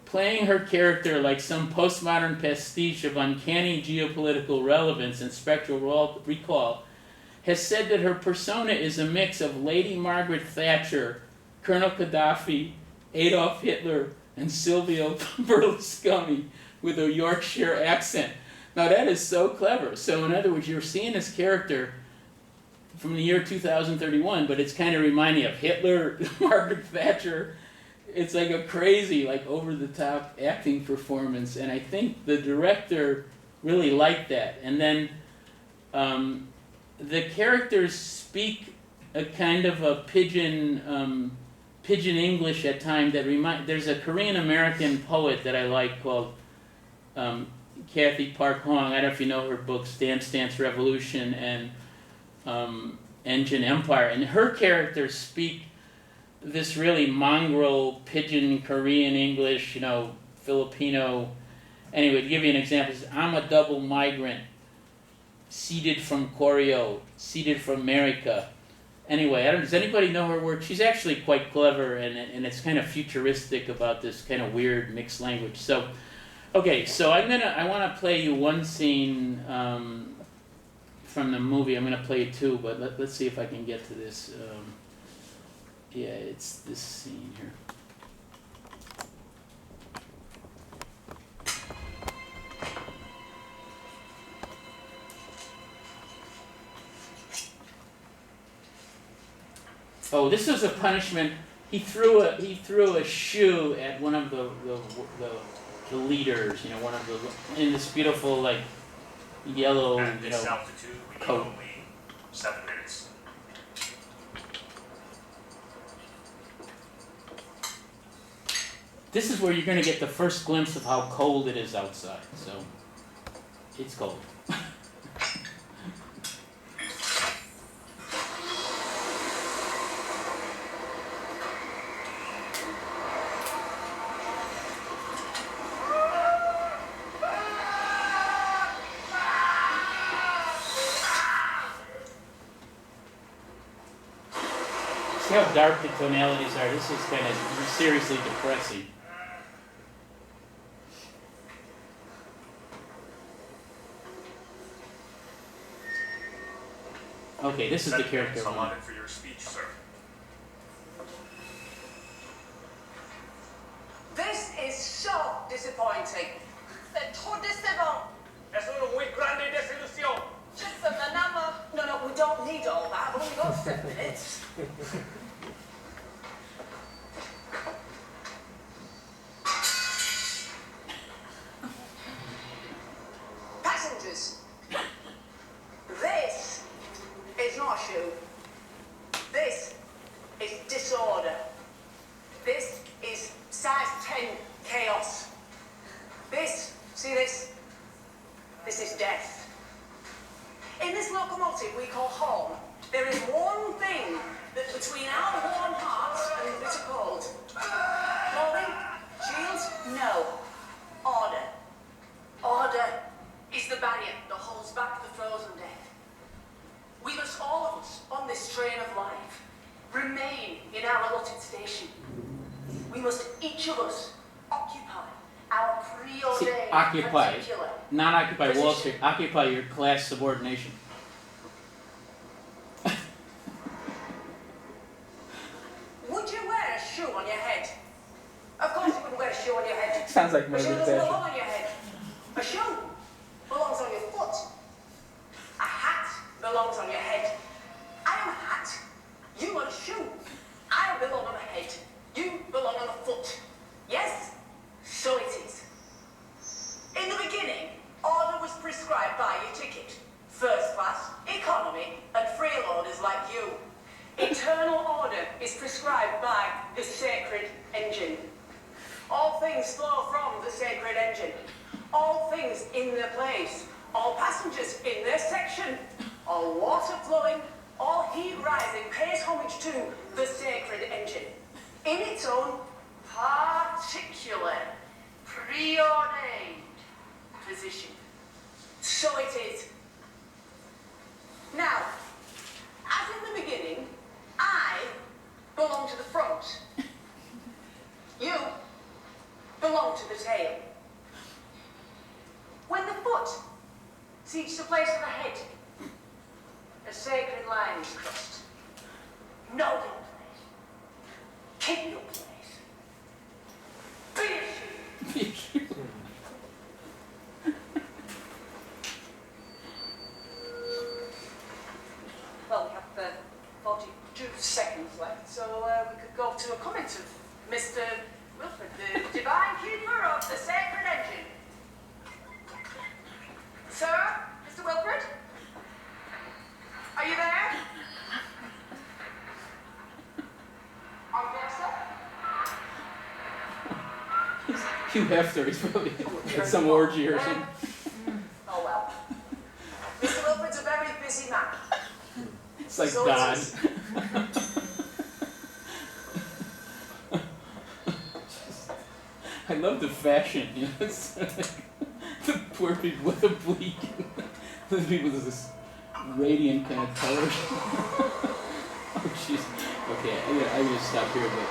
playing her character like some postmodern pastiche of uncanny geopolitical relevance and spectral recall, has said that her persona is a mix of Lady Margaret Thatcher, Colonel Gaddafi, Adolf Hitler, and Silvio Berlusconi with a Yorkshire accent. Now that is so clever. So in other words, you're seeing this character from the year 2031, but it's kind of reminding of Hitler, Margaret Thatcher. It's like a crazy, like over-the-top acting performance, and I think the director really liked that. And then the characters speak a kind of a pidgin English at times that there's a Korean American poet that I like called Kathy Park Hong. I don't know if you know her books, Dance Dance Revolution and Engine Empire. And her characters speak this really mongrel pidgin Korean English, Filipino. Anyway, to give you an example, I'm a double migrant, seeded from Koryo, seeded from America. Anyway, does anybody know her work? She's actually quite clever, and it's kind of futuristic about this kind of weird mixed language. So, okay, so I want to play you one scene from the movie. I'm gonna play two, but let's see if I can get to this. Yeah, it's this scene here. Oh, this was a punishment. He threw a shoe at one of the leaders. One of the in this beautiful like yellow At this altitude, we need coat. only 7 minutes. This is where you're going to get the first glimpse of how cold it is outside. So it's cold. See how dark the tonalities are? This is kind of seriously depressing. Okay, this is the 7 character. minutes allotted for your speech, sir. This is so disappointing. C'est trop décevant. Es una muy grande desilusión. Just a manama. No, we don't need all that. We've only got 7 minutes. Passengers, this is not a shoe. This is disorder. This is size 10 chaos. See this? This is death. In this locomotive we call home, there is one thing that between our warm hearts and bitter cold. Clothing? Shields? No. Order. Order is the barrier that holds back the frozen death. Occupy. particular. Not occupy Wall Position. Street, occupy your class subordination. Would you wear a shoe on your head? Of course you wouldn't wear a shoe on your head. Sounds like A shoe Margaret doesn't Thatcher. belong on your head. A shoe belongs on your foot. A hat belongs on your head. I am a hat. You are a shoe. I belong on a head. You belong on a foot. Yes? So it is. In the beginning, order was prescribed by your ticket. First class, economy, and freeloaders like you. Eternal order is prescribed by the sacred engine. All things flow from the sacred engine. All things in their place. All passengers in their section. All water flowing, all heat rising pays homage to the sacred engine. In its own particular, preordained position. So it is. Now, as in the beginning, I belong to the front. You belong to the tail. When the foot seeks the place of the head, a sacred line is crossed. Know your place. Keep your place. Be a shoe. Well, we have 42 seconds left, so we could go to a comment of Mr. Wilfred, the divine keeper of the sacred engine. Sir, Mr. Wilfred? Are you there? Are you there, sir? Hugh Hefner, he's probably at some orgy or something. Oh well. Mr. Wilfred's a very busy man. It's like So it God. is. I love the fashion, you know, it's like the poor people with the bleak, the people with this radiant kind of color. Oh jeez. Okay, I gotta stop here, but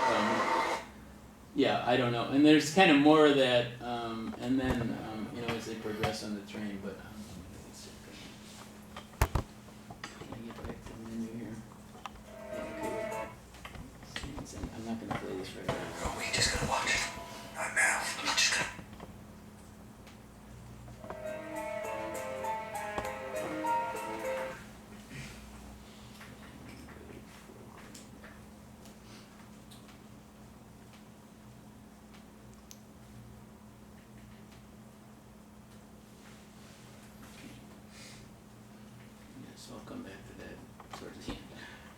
yeah, I don't know. And there's kind of more of that, and then you know, as they progress on the train, but can I get back to the menu here? Yeah, okay. I'm not gonna play this right now. We just gotta watch it. Not now. You just gotta. Yes, I'll come back to that towards the end.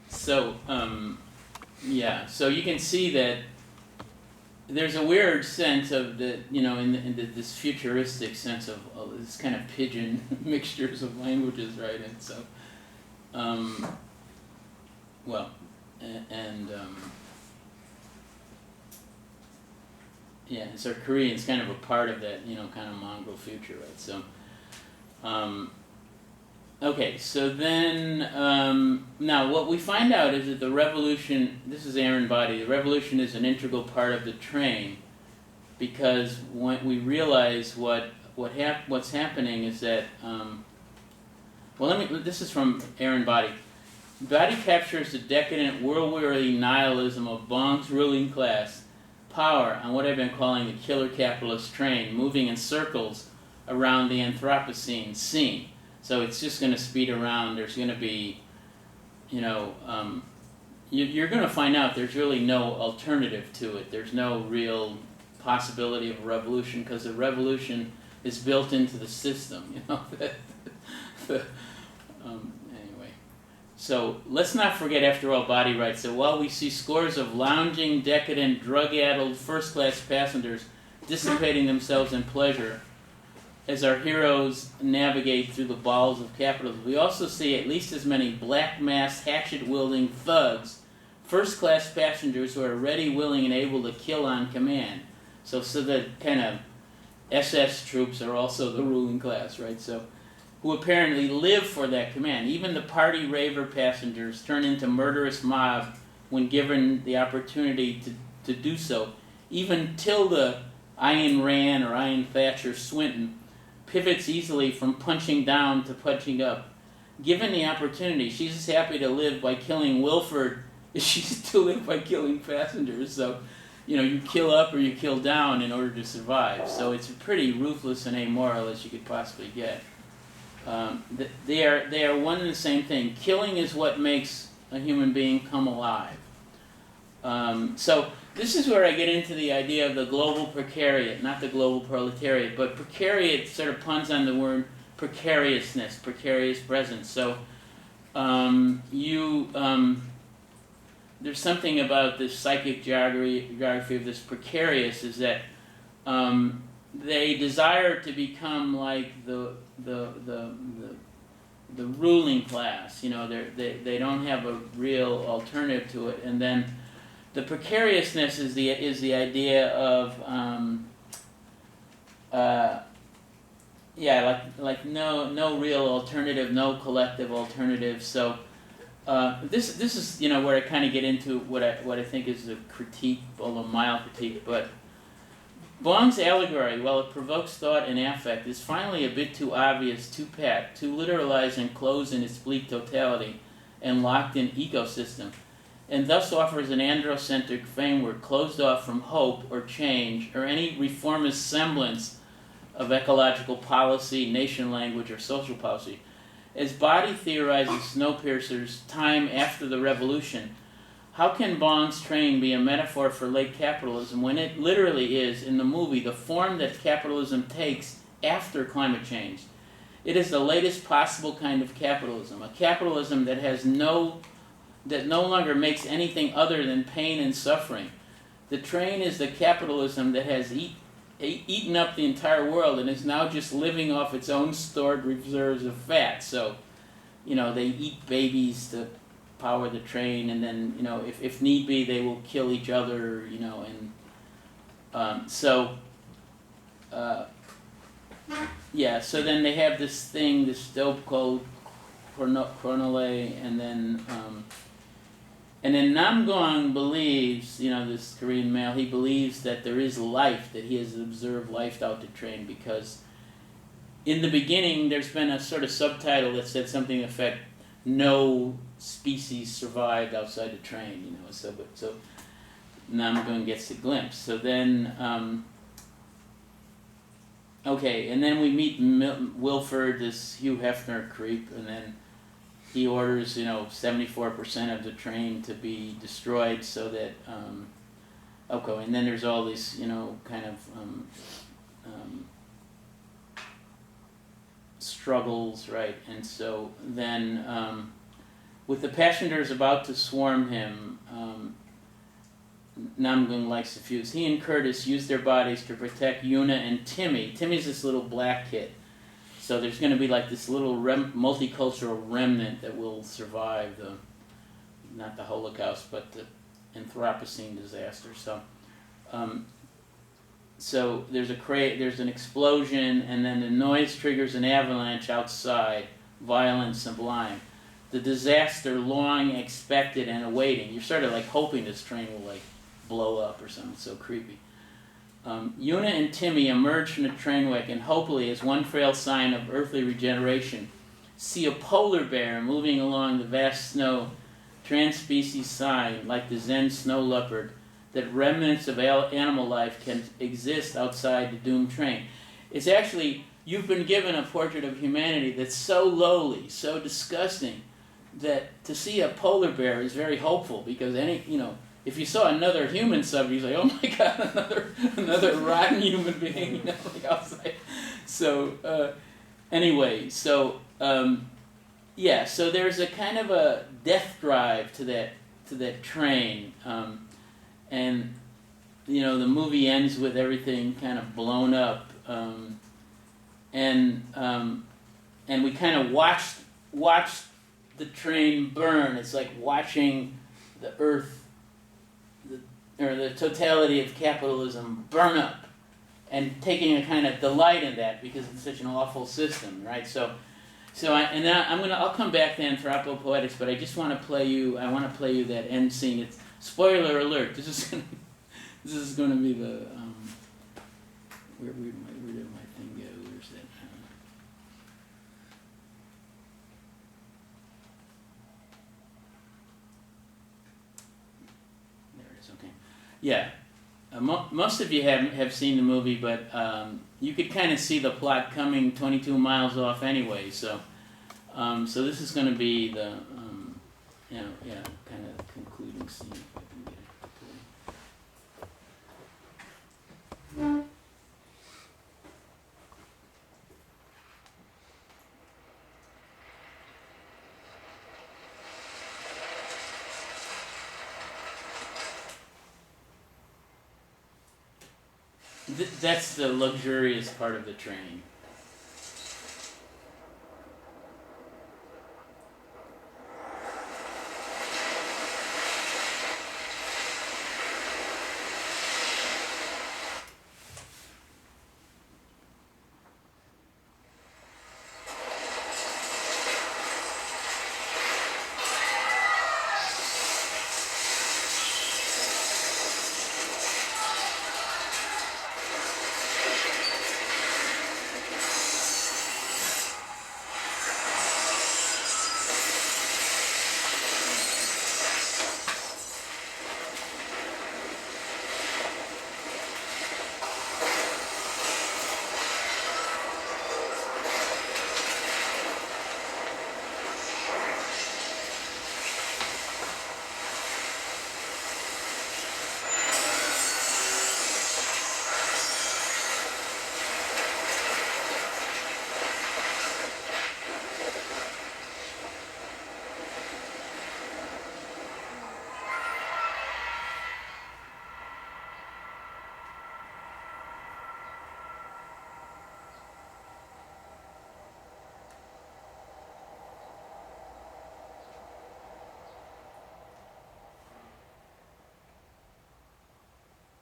So, yeah, so you can see that there's a weird sense of the, you know, this futuristic sense of this kind of pigeon mixtures of languages, right? And so, well, yeah, and so Korean's kind of a part of that, you know, kind of Mongol future, right? So, okay, so then, now what we find out is that the revolution, this is Aaron Body, the revolution is an integral part of the train, because when we realize what's happening is that, well, this is from Aaron Body. Body captures the decadent, world-weary nihilism of Bong's ruling class power on what I've been calling the killer capitalist train, moving in circles around the Anthropocene scene. So it's just going to speed around. There's going to be, you know, you're going to find out there's really no alternative to it. There's no real possibility of a revolution, because the revolution is built into the system, you know. Anyway, so let's not forget, after all, Body writes that while we see scores of lounging, decadent, drug-addled first-class passengers dissipating themselves in pleasure as our heroes navigate through the bowels of capitalism, we also see at least as many black-masked, hatchet-wielding thugs, first-class passengers who are ready, willing, and able to kill on command. So the kind of SS troops are also the ruling class, right? So, who apparently live for that command. Even the party raver passengers turn into murderous mob when given the opportunity to do so. Even Tilda Ayn Rand or Ayn Thatcher Swinton, pivots easily from punching down to punching up. Given the opportunity, she's as happy to live by killing Wilford as she is to live by killing passengers. So, you kill up or you kill down in order to survive. So it's pretty ruthless and amoral as you could possibly get. They are one and the same thing. Killing is what makes a human being come alive. So this is where I get into the idea of the global precariat, not the global proletariat, but precariat sort of puns on the word precariousness, precarious presence. So there's something about this psychic geography of this precarious is that they desire to become like the ruling class. They don't have a real alternative to it, and then the precariousness is the idea of like no real alternative, no collective alternative. So this is where I kind of get into what I think is a critique, although mild critique. But Bong's allegory, while it provokes thought and affect, is finally a bit too obvious, too pat, too literalized and closed in its bleak totality and locked in ecosystem, and thus offers an androcentric framework closed off from hope or change or any reformist semblance of ecological policy, nation language, or social policy. As Body theorizes Snowpiercer's time after the revolution, how can Bong's train be a metaphor for late capitalism when it literally is, in the movie, the form that capitalism takes after climate change? It is the latest possible kind of capitalism, a capitalism that no longer makes anything other than pain and suffering. The train is the capitalism that has eaten up the entire world and is now just living off its own stored reserves of fat. So, they eat babies to power the train, and then, if need be, they will kill each other, so then they have this dope called chronole, and then Namgong believes, this Korean male, he believes that there is life, that he has observed life out the train, because in the beginning there's been a sort of subtitle that said something to the effect, no species survived outside the train, so Namgong gets a glimpse. So then, and then we meet Wilford, this Hugh Hefner creep, and then he orders, 74% of the train to be destroyed so that, and then there's all these, struggles, right? And so then, with the passengers about to swarm him, Namgong likes to fuse. He and Curtis use their bodies to protect Yuna and Timmy. Timmy's this little black kid. So there's going to be like this little multicultural remnant that will survive not the Holocaust, but the Anthropocene disaster. So there's an explosion, and then the noise triggers an avalanche outside, violent, sublime. The disaster long expected and awaiting. You're sort of like hoping this train will like blow up or something. It's so creepy. Yuna and Timmy emerge from the trainwreck and hopefully, as one frail sign of earthly regeneration, see a polar bear moving along the vast snow, trans-species sign like the Zen snow leopard, that remnants of animal life can exist outside the doomed train. It's actually, you've been given a portrait of humanity that's so lowly, so disgusting, that to see a polar bear is very hopeful, because if you saw another human subject, you're like, oh my God, another rotten human being, like outside. So so there's a kind of a death drive to that train, and the movie ends with everything kind of blown up, and we kind of watch the train burn. It's like watching the earth, the totality of capitalism burn up, and taking a kind of delight in that because it's such an awful system, right? I'll come back to anthropopoetics, but I just want to play you that end scene. It's spoiler alert. This is going to be where did my thing go? Where's that? There it is. Okay. Yeah. Most of you have seen the movie, but you could kind of see the plot coming 22 miles off anyway. So this is going to be the kind of concluding scene. If I can get it to play. That's the luxurious part of the train.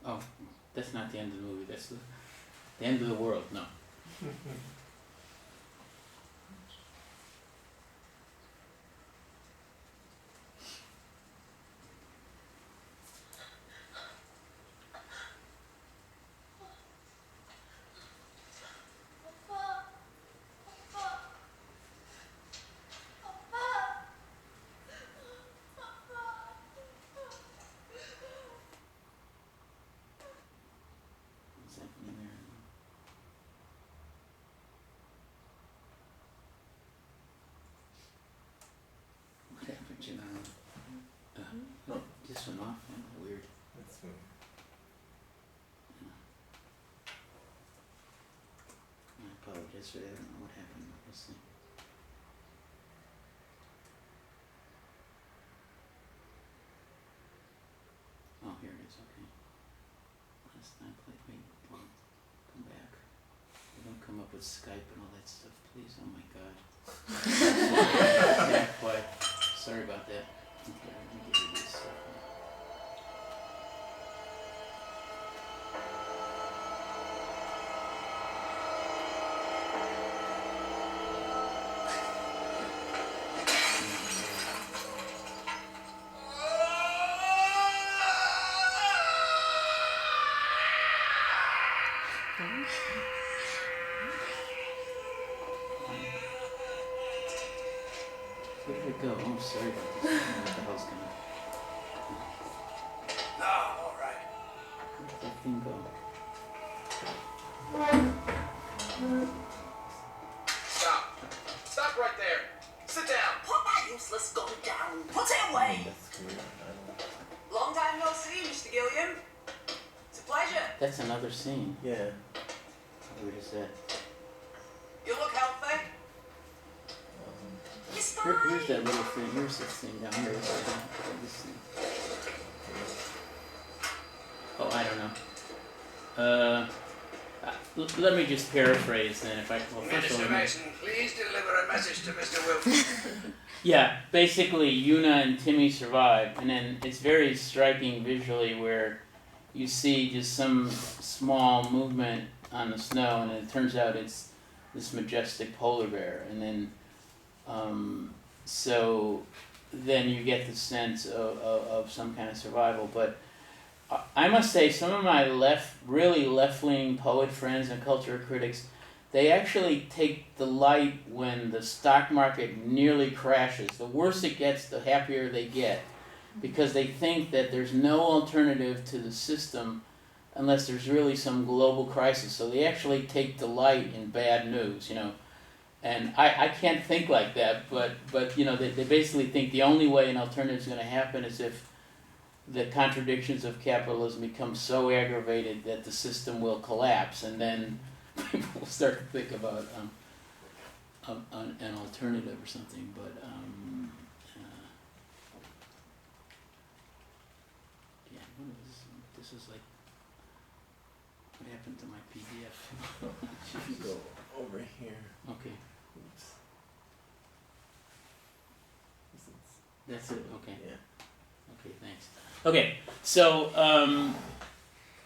Oh, that's not the end of the movie. That's the end of the world. No. What's happening there? What happened, you know? This went off. Weird. That's I apologize for that. I don't know what happened. We'll see. Oh, here it is. Okay. Last time played. Wait, come back. Don't come up with Skype and all that stuff, please. Oh my God. Yeah, quiet. Sorry about that. Okay, let me get rid of this stuff. Where did it go? Oh, sorry about this. I don't know what the hell's going on. No, I'm all right. Where did that thing go? Stop. Stop right there. Sit down. Put that useless gun down. Put it away. That's weird. Long time no see, Mr. Gilliam. It's a pleasure. That's another scene. Yeah. How weird is that? You look healthy. It's fine. Here's that little thing. Here's this thing down here. This thing. Oh, I don't know. Let me just paraphrase then. If I well, first of all, Mr. Mason, please deliver a message to Mr. Wilson. yeah, basically Una and Timmy survive, and then it's very striking visually where you see just some small movement on the snow, and it turns out it's this majestic polar bear, and then so then you get the sense of some kind of survival. But I must say, some of my really left-wing poet friends and culture critics, they actually take delight when the stock market nearly crashes. The worse it gets, the happier they get, because they think that there's no alternative to the system unless there's really some global crisis. So they actually take delight in bad news, you know. And I can't think like that, but you know, they basically think the only way an alternative is going to happen is if the contradictions of capitalism become so aggravated that the system will collapse, and then people will start to think about an alternative or something. But yeah, this is like, what happened to my PDF? Go over here. Okay, Oops. that's it. Okay. Yeah. Okay, thanks. Okay, so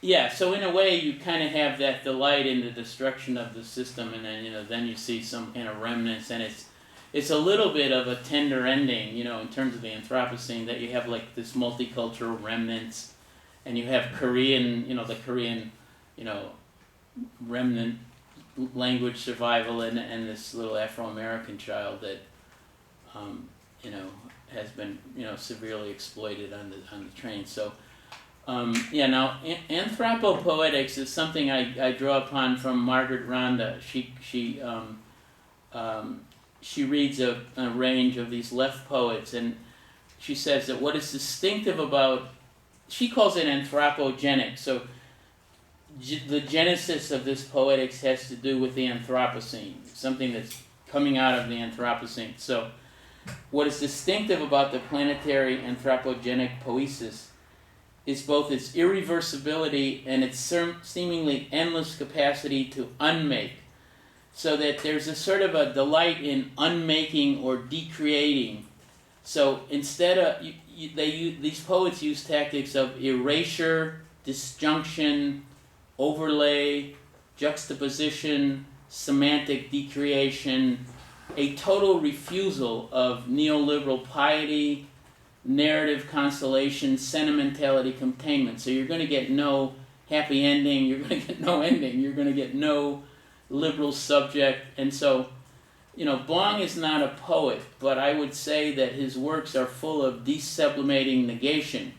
yeah, so in a way you kind of have that delight in the destruction of the system, and then, you know, then you see some kind of remnants, and it's a little bit of a tender ending, you know, in terms of the Anthropocene, that you have like this multicultural remnants, and you have Korean, you know, the Korean, you know, remnant language survival, and this little Afro-American child that you know, has been, you know, severely exploited on the train. So yeah, now anthropopoetics is something I draw upon from Margaret Randa. She reads a range of these left poets, and she says that what is distinctive about, she calls it anthropogenic. So the genesis of this poetics has to do with the Anthropocene, something that's coming out of the Anthropocene. So what is distinctive about the planetary anthropogenic poesis is both its irreversibility and its seemingly endless capacity to unmake. So that there's a sort of a delight in unmaking or decreating. So instead of, these poets use tactics of erasure, disjunction, overlay, juxtaposition, semantic decreation, a total refusal of neoliberal piety, narrative consolation, sentimentality, containment. So you're going to get no happy ending, you're going to get no ending, you're going to get no liberal subject. And so, you know, Bong is not a poet, but I would say that his works are full of desublimating negation.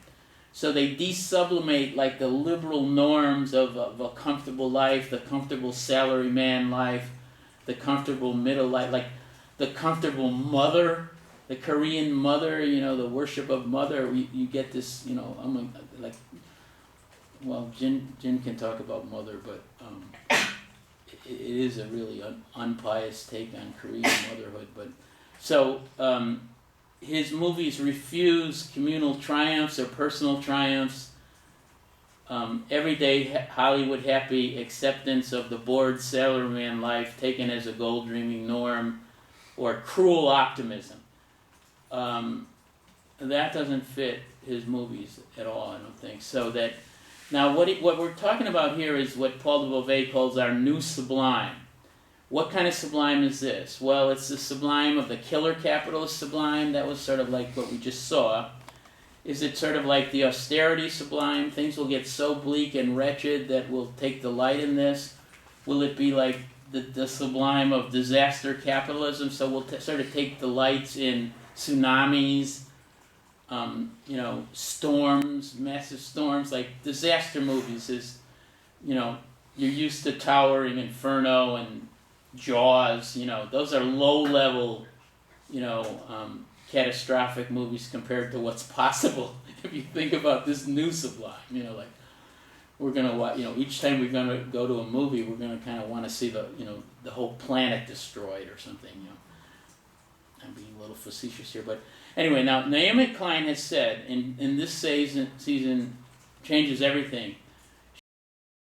So they desublimate like the liberal norms of a comfortable life, the comfortable salaryman life, the comfortable middle life, like the comfortable mother, the Korean mother, you know, the worship of mother. You get this, you know, I'm like, well, Jin can talk about mother, but it is a really unpious take on Korean motherhood. But so his movies refuse communal triumphs or personal triumphs, everyday Hollywood happy acceptance of the bored salaryman life taken as a gold dreaming norm, or cruel optimism. That doesn't fit his movies at all, I don't think. So that, now what we're talking about here is what Paul de Beauvais calls our new sublime. What kind of sublime is this? Well, it's the sublime of the killer capitalist sublime. That was sort of like what we just saw. Is it sort of like the austerity sublime? Things will get so bleak and wretched that we'll take delight in this. Will it be like the sublime of disaster capitalism? So we'll sort of take delights in tsunamis, you know, storms, massive storms, like disaster movies is, you know, you're used to Towering Inferno and Jaws, you know, those are low-level, you know, catastrophic movies compared to what's possible if you think about this new sublime. You know, like, we're gonna watch, you know, each time we're gonna go to a movie, we're gonna kind of want to see the, you know, the whole planet destroyed or something. You know, I'm being a little facetious here, but anyway, now Naomi Klein has said, in this season Changes Everything,